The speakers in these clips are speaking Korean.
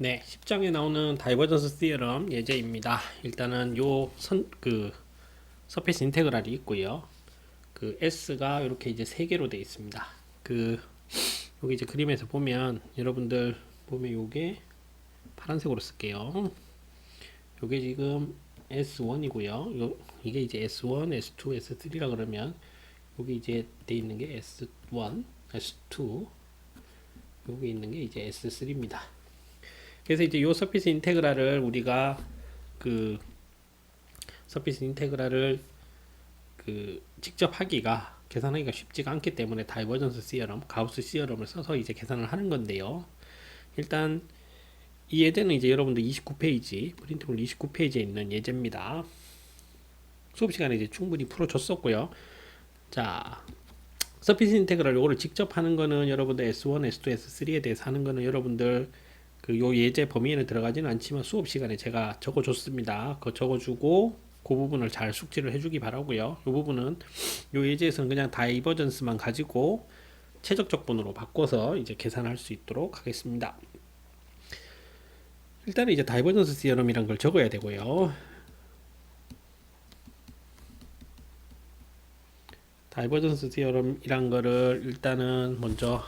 네, 10장에 나오는 다이버전스 시어럼 예제입니다. 일단은 서페이스 인테그랄이 있고요. S가 이렇게 이제 세 개로 되어 있습니다. 여기 이제 그림에서 보면 여러분들 보면 요게 파란색으로 쓸게요. 요게 지금 S1이고요. 이게 이제 S1, S2, S3라 그러면 여기 이제 돼 있는 게 S1, S2, 여기 있는 게 이제 S3입니다. 그래서 이제 요 서피스 인테그랄을 우리가 그 서피스 인테그랄을 직접 하기가 계산하기가 쉽지가 않기 때문에 다이버전스 시어럼, 가우스 시어럼을 써서 이제 계산을 하는 건데요. 일단 이 예제는 이제 여러분들 29페이지 프린트물 29페이지에 있는 예제입니다. 수업 시간에 이제 충분히 풀어줬었고요. 자, 서피스 인테그랄 요거를 직접 하는 거는 여러분들 S1, S2, S3에 대해서 하는 거는 여러분들 요 예제 범위에는 들어가지는 않지만 수업 시간에 제가 적어줬습니다. 그거 적어주고 그 부분을 잘 숙지를 해주기 바라고요. 이 부분은 요 예제에서는 그냥 다이버전스만 가지고 최적 적분으로 바꿔서 이제 계산할 수 있도록 하겠습니다. 일단은 이제 다이버전스 시어럼이란 걸 적어야 되고요. 다이버전스 시어럼이란 거를 일단은 먼저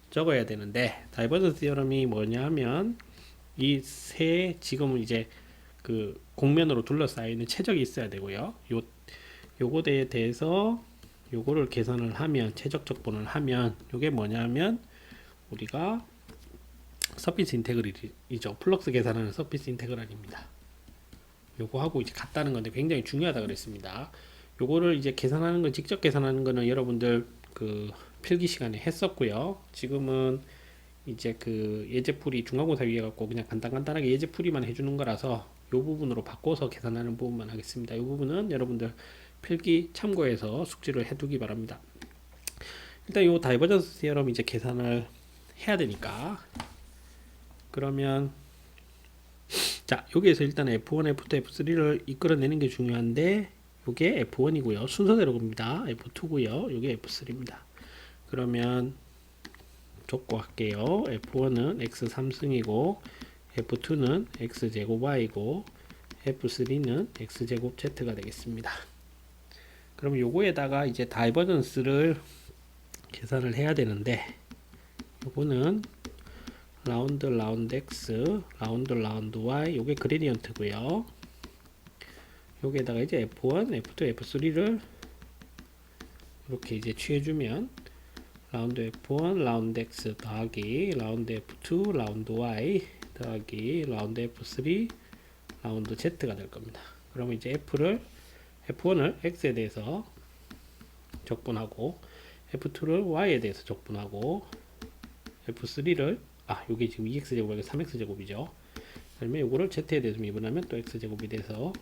적어야 되는데, 다이버전스 시어럼이 뭐냐 하면 이 지금은 이제 공면으로 둘러싸여 있는 최적이 있어야 되고요. 요거에 대해서 요거를 계산을 하면 최적 적분을 하면 요게 뭐냐면 우리가 서피스 인테그랄이죠. 플럭스 계산하는 서피스 인테그랄입니다. 요거하고 이제 같다는 건데 굉장히 중요하다 그랬습니다. 요거를 이제 계산하는 건 직접 계산하는 거는 여러분들 필기 시간에 했었고요. 지금은 이제 예제풀이 중간고사 위해 갖고 그냥 간단하게 예제풀이만 해주는 거라서 요 부분으로 바꿔서 계산하는 부분만 하겠습니다. 요 부분은 여러분들 필기 참고해서 숙지를 해두기 바랍니다. 일단 요 다이버전스 시어럼 이제 계산을 해야 되니까, 그러면 자, 여기에서 일단 F1, F2, F3를 이끌어내는 게 중요한데 요게 F1이고요. 순서대로 봅니다. F2고요. 요게 F3입니다. 그러면 좁고 할게요. F1은 X 3승이고 F2는 X제곱 Y고 F3는 X제곱 Z가 되겠습니다. 그럼 요거에다가 이제 다이버전스를 계산을 해야 되는데, 요거는 라운드 X, 라운드 Y, 요게 그레디언트고요. 여기에다가 이제 F1, F2, F3를 이렇게 이제 취해주면 라운드 F1, 라운드 X 더하기 라운드 F2, 라운드 Y 더하기 라운드 F3, 라운드 Z가 될 겁니다. 그러면 이제 F1을 X에 대해서 적분하고 F2를 Y에 대해서 적분하고 F3를 요게 지금 2X제곱, 3X제곱이죠. 그러면 요거를 Z에 대해서 미분하면 또 X제곱이 돼서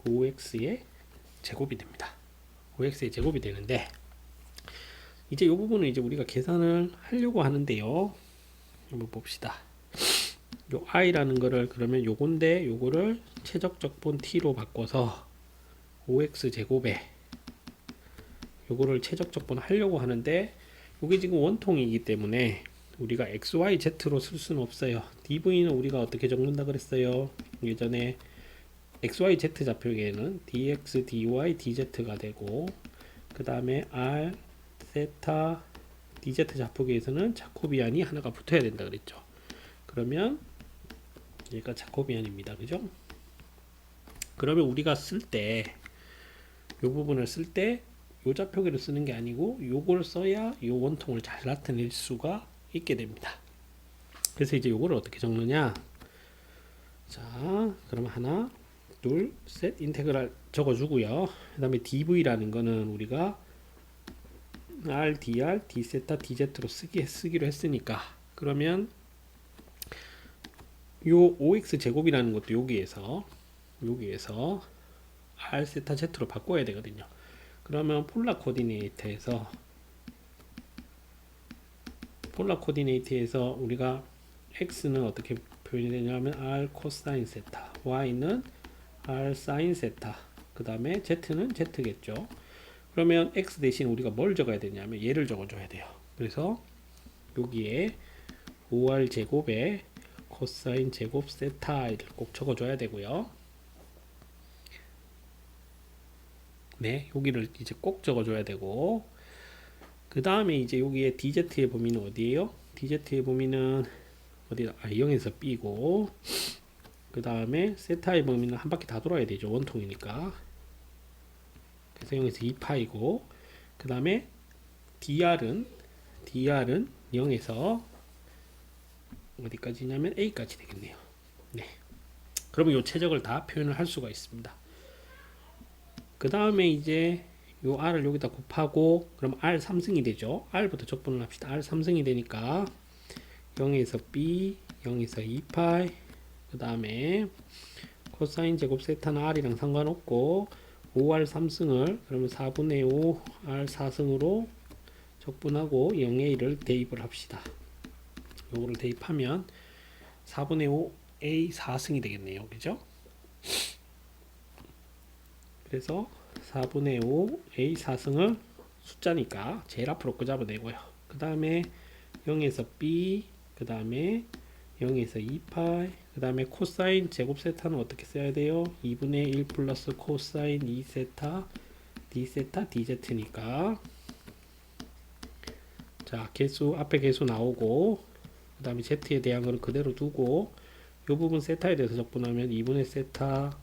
5X의 제곱이 됩니다. 5X의 제곱이 되는데, 이제 이 부분은 이제 우리가 계산을 하려고 하는데요. 한번 봅시다. 요 i라는 거를 그러면 요건데 요거를 최적 적분 t로 바꿔서 5x 제곱에 요거를 최적 적분 하려고 하는데, 요게 지금 원통이기 때문에 우리가 xyz로 쓸 수는 없어요. dv는 우리가 어떻게 적는다 그랬어요? 예전에 xyz 좌표계에는 dx, dy, dz가 되고, 그 다음에 r, 세타, dz 좌표계에서는 자코비안이 하나가 붙어야 된다 그랬죠. 그러면 얘가 자코비안입니다. 그죠? 그러면 우리가 쓸 때 이 부분을 쓸 때 이 좌표계를 쓰는 게 아니고 요걸 써야 이 원통을 잘 나타낼 수가 있게 됩니다. 그래서 이제 요거를 어떻게 적느냐? 자, 그럼 하나, 둘, 셋 인테그랄 적어주고요. 그 다음에 dv라는 거는 우리가 r, dr, d세타, dz로 쓰기로 했으니까, 그러면 요 5x 제곱이라는 것도 여기에서 r 세타 z로 바꿔야 되거든요. 그러면 폴라 코디네이트에서 우리가 x는 어떻게 표현이 되냐면 r 코사인 세타, y는 r 사인 세타, 그 다음에 z는 z겠죠. 그러면 x 대신 우리가 뭘 적어야 되냐면 얘를 적어줘야 돼요. 그래서 여기에 5r 제곱에 코사인 제곱 세타를 꼭 적어줘야 되고요. 네, 여기를 이제 꼭 적어줘야 되고, 그 다음에 이제 여기에 DZ의 범위는 어디예요? DZ의 범위는 어디다? 0에서 B고, 그 다음에 세타의 범위는 한 바퀴 다 돌아야 되죠. 원통이니까. 그래서 0에서 2파이고, 그 다음에 DR은 0에서 어디까지냐면 A까지 되겠네요. 네. 그러면 이 최적을 다 표현을 할 수가 있습니다. 그 다음에 이제 요 R을 여기다 곱하고, 그럼 R 3승이 되죠. R부터 적분을 합시다. R 3승이 되니까 0에서 B, 0에서 2파이, 그 다음에 코사인 제곱 세타는 R이랑 상관없고 5R 3승을 그러면 4분의 5 R 4승으로 적분하고 0의 1을 대입을 합시다. 요거를 대입하면 4분의 5 A 4승이 되겠네요. 그죠? 그래서 4분의 5 A 4승을 숫자니까 제일 앞으로 거 잡아내고요. 그 다음에 0에서 B, 그 다음에 0에서 2파이, 그 다음에 코사인 제곱 세타는 어떻게 써야 돼요? 2분의 1 플러스 코사인 2세타 d 세타 dz니까 자 개수 앞에 개수 나오고, 그 다음에 z에 대한 거는 그대로 두고 이 부분 세타에 대해서 적분하면 2분의 세타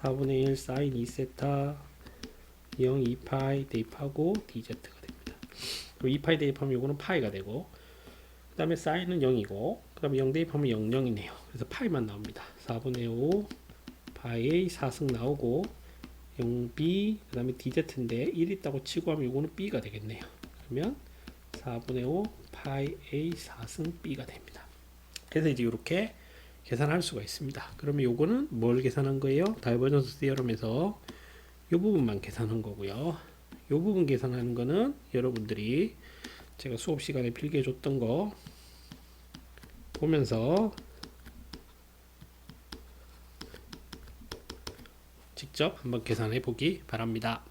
4분의 1 사인 2세타 0 2파이 대입하고 dz가 됩니다. 그리고 2파이 대입하면 요거는 파이가 되고, 그 다음에 사인은 0이고, 그 다음에 0 대입하면 0, 0이네요. 그래서 파이만 나옵니다. 4분의 5 파이 4승 나오고 0b, 그 다음에 dz인데 1 있다고 치고 하면 요거는 b가 되겠네요. 그러면 4분의 5 파이 a 4승 b가 됩니다. 그래서 이제 이렇게 계산할 수가 있습니다. 그러면 요거는 뭘 계산한 거예요? 다이버전스 디어럼에서 요 부분만 계산한 거고요. 요 부분 계산하는 거는 여러분들이 제가 수업 시간에 필기해 줬던 거 보면서 직접 한번 계산해 보기 바랍니다.